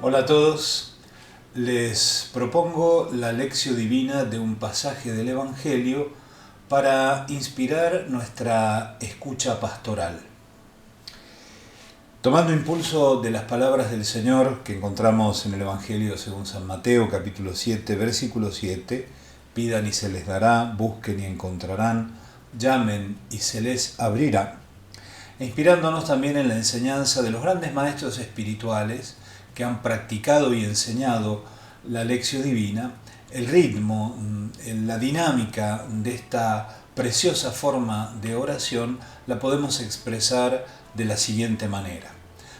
Hola a todos, les propongo la lección divina de un pasaje del Evangelio para inspirar nuestra escucha pastoral. Tomando impulso de las palabras del Señor que encontramos en el Evangelio según San Mateo, capítulo 7, versículo 7, pidan y se les dará, busquen y encontrarán, llamen y se les abrirá, e inspirándonos también en la enseñanza de los grandes maestros espirituales que han practicado y enseñado la lección divina, el ritmo, la dinámica de esta preciosa forma de oración la podemos expresar de la siguiente manera.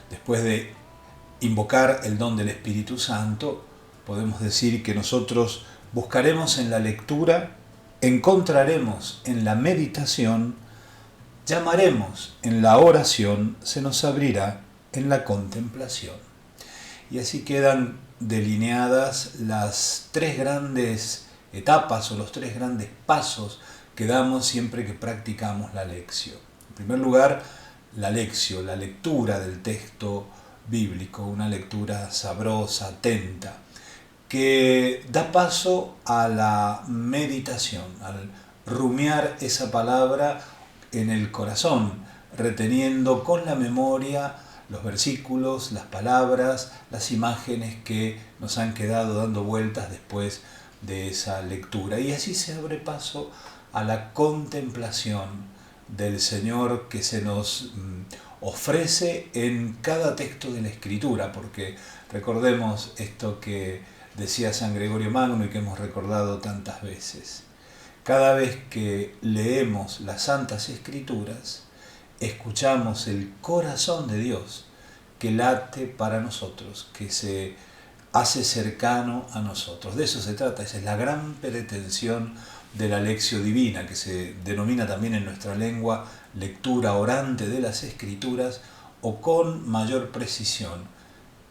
Después de invocar el don del Espíritu Santo, podemos decir que nosotros buscaremos en la lectura, encontraremos en la meditación, llamaremos en la oración, se nos abrirá en la contemplación. Y así quedan delineadas las tres grandes etapas o los tres grandes pasos que damos siempre que practicamos la lección. En primer lugar, la lección, la lectura del texto bíblico, una lectura sabrosa, atenta, que da paso a la meditación, al rumiar esa palabra en el corazón, reteniendo con la memoria los versículos, las palabras, las imágenes que nos han quedado dando vueltas después de esa lectura. Y así se abre paso a la contemplación del Señor que se nos ofrece en cada texto de la Escritura, porque recordemos esto que decía San Gregorio Magno y que hemos recordado tantas veces. Cada vez que leemos las Santas Escrituras, escuchamos el corazón de Dios que late para nosotros, que se hace cercano a nosotros. De eso se trata, esa es la gran pretensión de la lección divina, que se denomina también en nuestra lengua lectura orante de las Escrituras, o con mayor precisión,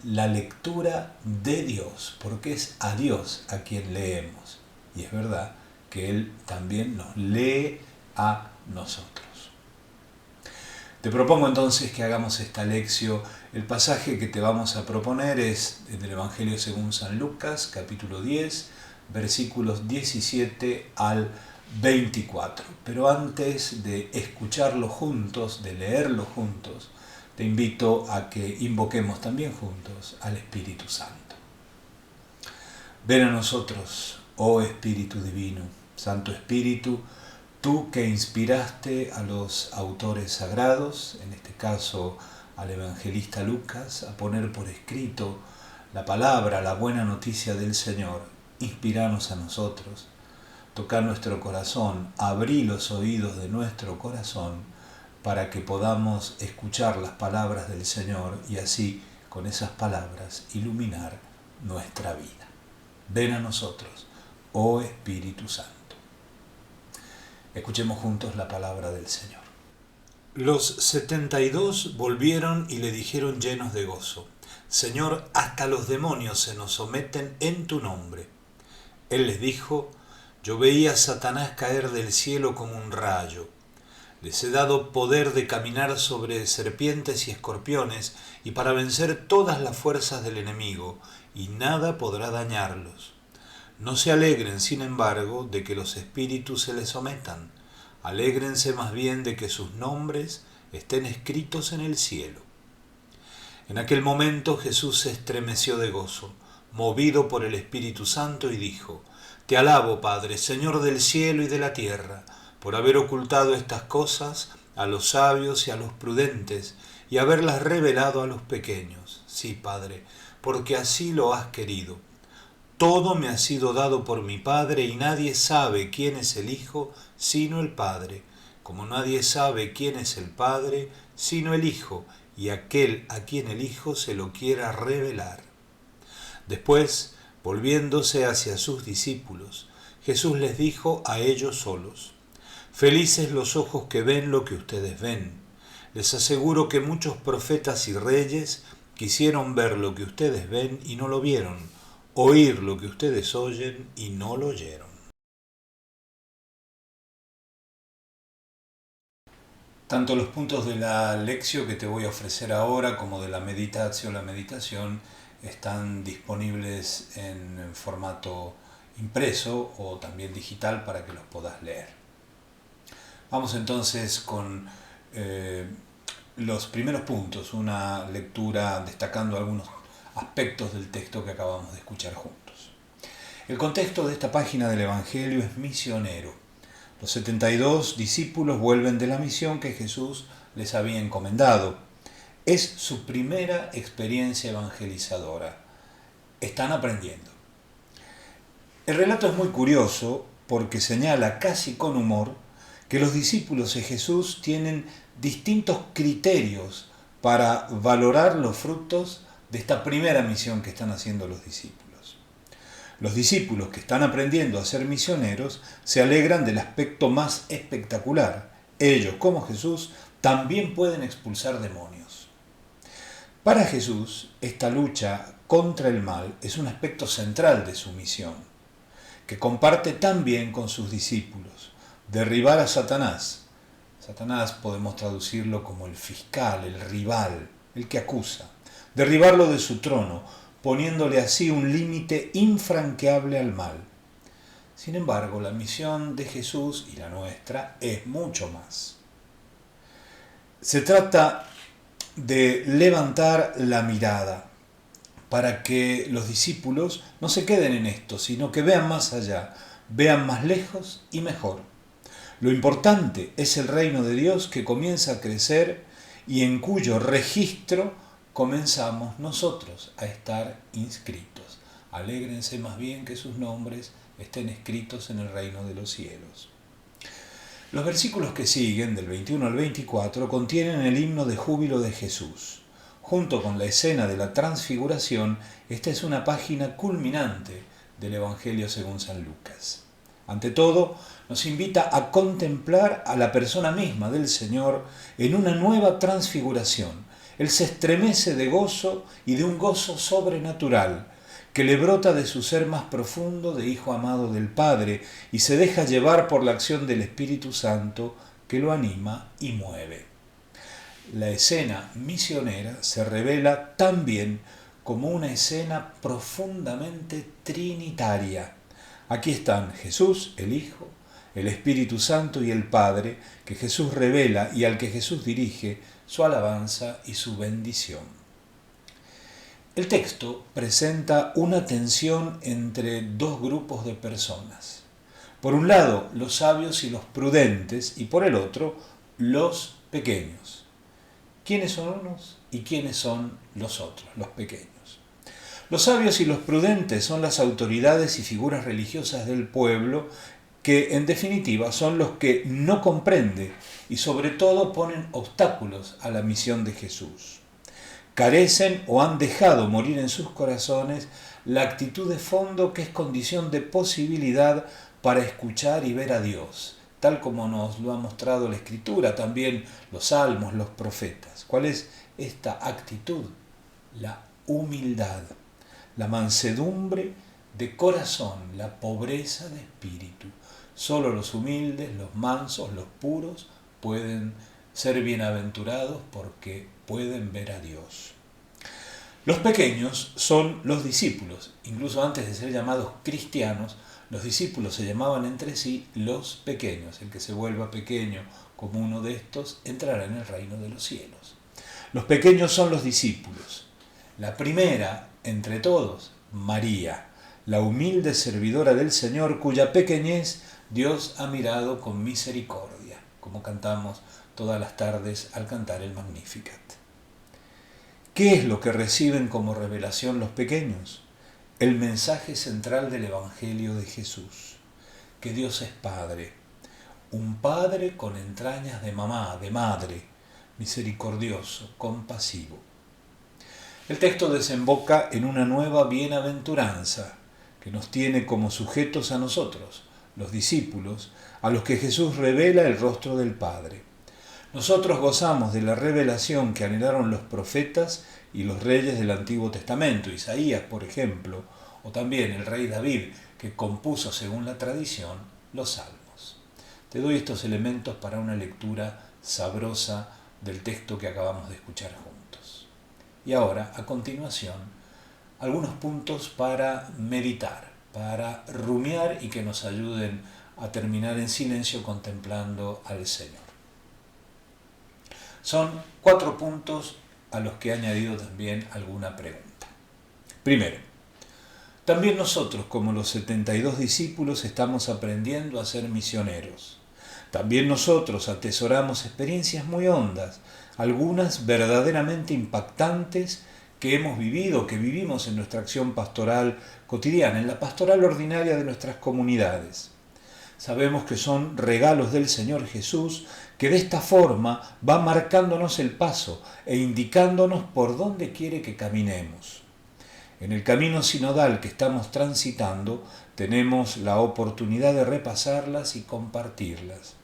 la lectura de Dios, porque es a Dios a quien leemos. Y es verdad que Él también nos lee a nosotros. Te propongo entonces que hagamos esta lección. El pasaje que te vamos a proponer es del Evangelio según San Lucas, capítulo 10, versículos 17 al 24. Pero antes de escucharlo juntos, de leerlo juntos, te invito a que invoquemos también juntos al Espíritu Santo. Ven a nosotros, oh Espíritu Divino, Santo Espíritu, tú que inspiraste a los autores sagrados, en este caso al evangelista Lucas, a poner por escrito la palabra, la buena noticia del Señor, inspiranos a nosotros, tocar nuestro corazón, abrí los oídos de nuestro corazón para que podamos escuchar las palabras del Señor y así, con esas palabras, iluminar nuestra vida. Ven a nosotros, oh Espíritu Santo. Escuchemos juntos la palabra del Señor. Los 72 volvieron y le dijeron llenos de gozo: Señor, hasta los demonios se nos someten en tu nombre. Él les dijo: yo veía a Satanás caer del cielo como un rayo. Les he dado poder de caminar sobre serpientes y escorpiones y para vencer todas las fuerzas del enemigo, y nada podrá dañarlos. No se alegren, sin embargo, de que los espíritus se les sometan. Alégrense más bien de que sus nombres estén escritos en el cielo. En aquel momento Jesús se estremeció de gozo, movido por el Espíritu Santo, y dijo: Te alabo, Padre, Señor del cielo y de la tierra, por haber ocultado estas cosas a los sabios y a los prudentes, y haberlas revelado a los pequeños. Sí, Padre, porque así lo has querido. Todo me ha sido dado por mi Padre, y nadie sabe quién es el Hijo sino el Padre, como nadie sabe quién es el Padre sino el Hijo, y aquel a quien el Hijo se lo quiera revelar. Después, volviéndose hacia sus discípulos, Jesús les dijo a ellos solos: Felices los ojos que ven lo que ustedes ven. Les aseguro que muchos profetas y reyes quisieron ver lo que ustedes ven y no lo vieron, oír lo que ustedes oyen y no lo oyeron. Tanto los puntos de la lección que te voy a ofrecer ahora como de la meditación están disponibles en formato impreso o también digital para que los puedas leer. Vamos entonces con los primeros puntos, una lectura destacando algunos aspectos del texto que acabamos de escuchar juntos. El contexto de esta página del Evangelio es misionero. Los 72 discípulos vuelven de la misión que Jesús les había encomendado. Es su primera experiencia evangelizadora. Están aprendiendo. El relato es muy curioso porque señala casi con humor que los discípulos de Jesús tienen distintos criterios para valorar los frutos de esta primera misión que están haciendo los discípulos. Los discípulos que están aprendiendo a ser misioneros se alegran del aspecto más espectacular. Ellos, como Jesús, también pueden expulsar demonios. Para Jesús, esta lucha contra el mal es un aspecto central de su misión, que comparte también con sus discípulos. Derribar a Satanás. Satanás podemos traducirlo como el fiscal, el rival, el que acusa. Derribarlo de su trono, poniéndole así un límite infranqueable al mal. Sin embargo, la misión de Jesús y la nuestra es mucho más. Se trata de levantar la mirada para que los discípulos no se queden en esto, sino que vean más allá, vean más lejos y mejor. Lo importante es el reino de Dios que comienza a crecer y en cuyo registro comenzamos nosotros a estar inscritos. Alégrense más bien que sus nombres estén escritos en el reino de los cielos. Los versículos que siguen, del 21 al 24, contienen el himno de júbilo de Jesús. Junto con la escena de la transfiguración, esta es una página culminante del Evangelio según San Lucas. Ante todo, nos invita a contemplar a la persona misma del Señor en una nueva transfiguración. Él se estremece de gozo y de un gozo sobrenatural que le brota de su ser más profundo de Hijo amado del Padre y se deja llevar por la acción del Espíritu Santo que lo anima y mueve. La escena misionera se revela también como una escena profundamente trinitaria. Aquí están Jesús, el Hijo, el Espíritu Santo y el Padre, que Jesús revela y al que Jesús dirige su alabanza y su bendición. El texto presenta una tensión entre dos grupos de personas. Por un lado, los sabios y los prudentes, y por el otro, los pequeños. ¿Quiénes son unos y quiénes son los otros, los pequeños? Los sabios y los prudentes son las autoridades y figuras religiosas del pueblo que, en definitiva, son los que no comprenden y sobre todo ponen obstáculos a la misión de Jesús. Carecen o han dejado morir en sus corazones la actitud de fondo que es condición de posibilidad para escuchar y ver a Dios, tal como nos lo ha mostrado la Escritura, también los salmos, los profetas. ¿Cuál es esta actitud? La humildad, la mansedumbre de corazón, la pobreza de espíritu. Solo los humildes, los mansos, los puros pueden ser bienaventurados porque pueden ver a Dios. Los pequeños son los discípulos. Incluso antes de ser llamados cristianos, los discípulos se llamaban entre sí los pequeños. El que se vuelva pequeño como uno de estos entrará en el reino de los cielos. Los pequeños son los discípulos. La primera, entre todos, María, la humilde servidora del Señor, cuya pequeñez Dios ha mirado con misericordia, como cantamos todas las tardes al cantar el Magnificat. ¿Qué es lo que reciben como revelación los pequeños? El mensaje central del Evangelio de Jesús, que Dios es Padre, un Padre con entrañas de mamá, de madre, misericordioso, compasivo. El texto desemboca en una nueva bienaventuranza que nos tiene como sujetos a nosotros, los discípulos, a los que Jesús revela el rostro del Padre. Nosotros gozamos de la revelación que anhelaron los profetas y los reyes del Antiguo Testamento, Isaías, por ejemplo, o también el rey David, que compuso, según la tradición, los salmos. Te doy estos elementos para una lectura sabrosa del texto que acabamos de escuchar juntos. Y ahora, a continuación, algunos puntos para meditar, para rumiar y que nos ayuden a terminar en silencio contemplando al Señor. Son 4 puntos a los que he añadido también alguna pregunta. Primero, también nosotros, como los 72 discípulos, estamos aprendiendo a ser misioneros. También nosotros atesoramos experiencias muy hondas, algunas verdaderamente impactantes que hemos vivido, que vivimos en nuestra acción pastoral cotidiana, en la pastoral ordinaria de nuestras comunidades. Sabemos que son regalos del Señor Jesús, que de esta forma va marcándonos el paso e indicándonos por dónde quiere que caminemos. En el camino sinodal que estamos transitando, tenemos la oportunidad de repasarlas y compartirlas.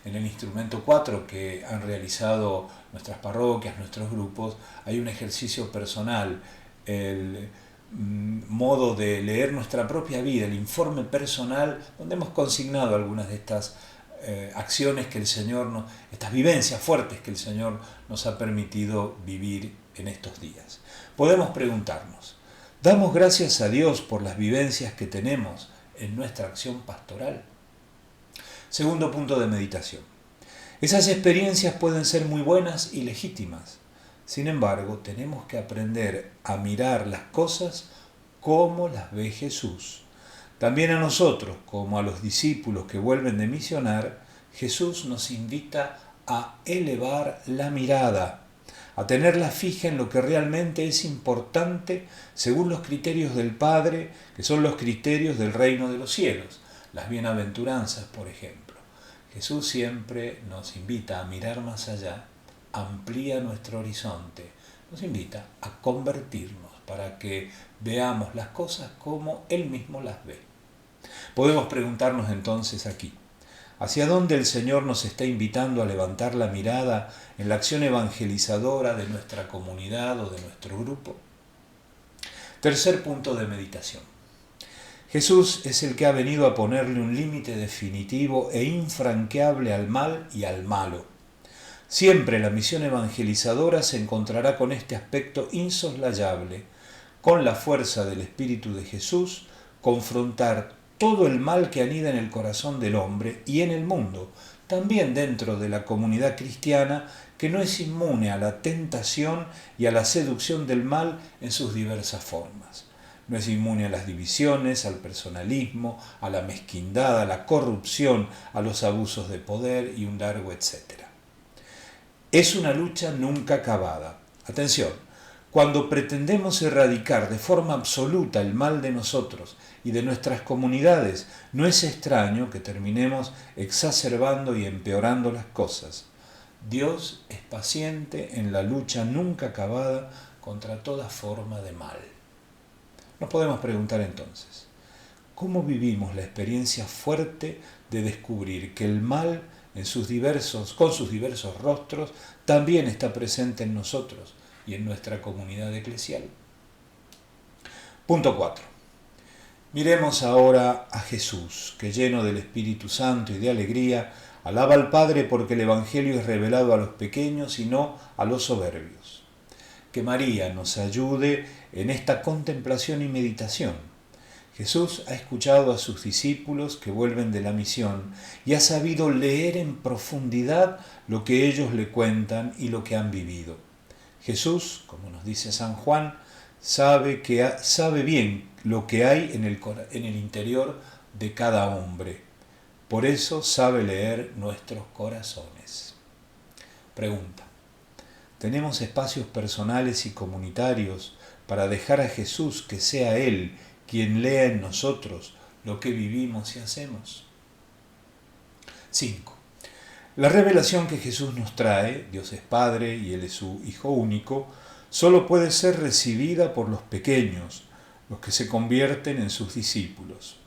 En el instrumento 4 que han realizado nuestras parroquias, nuestros grupos, hay un ejercicio personal, el modo de leer nuestra propia vida, el informe personal, donde hemos consignado algunas de estas acciones que el Señor, estas vivencias fuertes que el Señor nos ha permitido vivir en estos días. Podemos preguntarnos, ¿damos gracias a Dios por las vivencias que tenemos en nuestra acción pastoral? Segundo punto de meditación. Esas experiencias pueden ser muy buenas y legítimas. Sin embargo, tenemos que aprender a mirar las cosas como las ve Jesús. También a nosotros, como a los discípulos que vuelven de misionar, Jesús nos invita a elevar la mirada, a tenerla fija en lo que realmente es importante según los criterios del Padre, que son los criterios del reino de los cielos, las bienaventuranzas, por ejemplo. Jesús siempre nos invita a mirar más allá, amplía nuestro horizonte, nos invita a convertirnos para que veamos las cosas como Él mismo las ve. Podemos preguntarnos entonces aquí, ¿hacia dónde el Señor nos está invitando a levantar la mirada en la acción evangelizadora de nuestra comunidad o de nuestro grupo? Tercer punto de meditación. Jesús es el que ha venido a ponerle un límite definitivo e infranqueable al mal y al malo. Siempre la misión evangelizadora se encontrará con este aspecto insoslayable, con la fuerza del Espíritu de Jesús, confrontar todo el mal que anida en el corazón del hombre y en el mundo, también dentro de la comunidad cristiana que no es inmune a la tentación y a la seducción del mal en sus diversas formas. No es inmune a las divisiones, al personalismo, a la mezquindad, a la corrupción, a los abusos de poder y un largo etcétera. Es una lucha nunca acabada. Atención, cuando pretendemos erradicar de forma absoluta el mal de nosotros y de nuestras comunidades, no es extraño que terminemos exacerbando y empeorando las cosas. Dios es paciente en la lucha nunca acabada contra toda forma de mal. Nos podemos preguntar entonces, ¿cómo vivimos la experiencia fuerte de descubrir que el mal con sus diversos rostros también está presente en nosotros y en nuestra comunidad eclesial? Punto 4. Miremos ahora a Jesús, que lleno del Espíritu Santo y de alegría, alaba al Padre porque el Evangelio es revelado a los pequeños y no a los soberbios. Que María nos ayude en esta contemplación y meditación. Jesús ha escuchado a sus discípulos que vuelven de la misión y ha sabido leer en profundidad lo que ellos le cuentan y lo que han vivido. Jesús, como nos dice San Juan, sabe bien lo que hay en el interior de cada hombre. Por eso sabe leer nuestros corazones. Pregunta. ¿Tenemos espacios personales y comunitarios para dejar a Jesús que sea Él quien lea en nosotros lo que vivimos y hacemos? 5. La revelación que Jesús nos trae, Dios es Padre y Él es su Hijo único, solo puede ser recibida por los pequeños, los que se convierten en sus discípulos.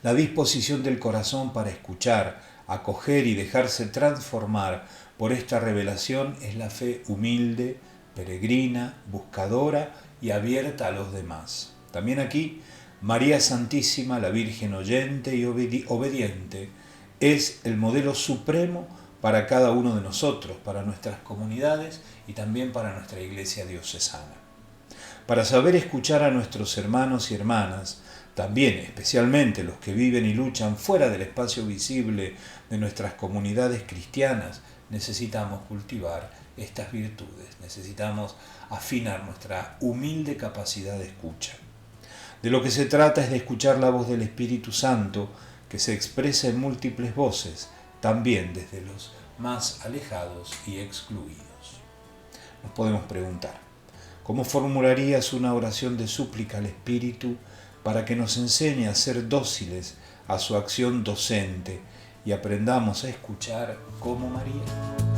La disposición del corazón para escuchar, acoger y dejarse transformar por esta revelación es la fe humilde, peregrina, buscadora y abierta a los demás. También aquí, María Santísima, la Virgen oyente y obediente, es el modelo supremo para cada uno de nosotros, para nuestras comunidades y también para nuestra Iglesia diocesana. Para saber escuchar a nuestros hermanos y hermanas, también especialmente los que viven y luchan fuera del espacio visible de nuestras comunidades cristianas, necesitamos cultivar estas virtudes, necesitamos afinar nuestra humilde capacidad de escucha. De lo que se trata es de escuchar la voz del Espíritu Santo, que se expresa en múltiples voces, también desde los más alejados y excluidos. Nos podemos preguntar, ¿cómo formularías una oración de súplica al Espíritu para que nos enseñe a ser dóciles a su acción docente y aprendamos a escuchar como María?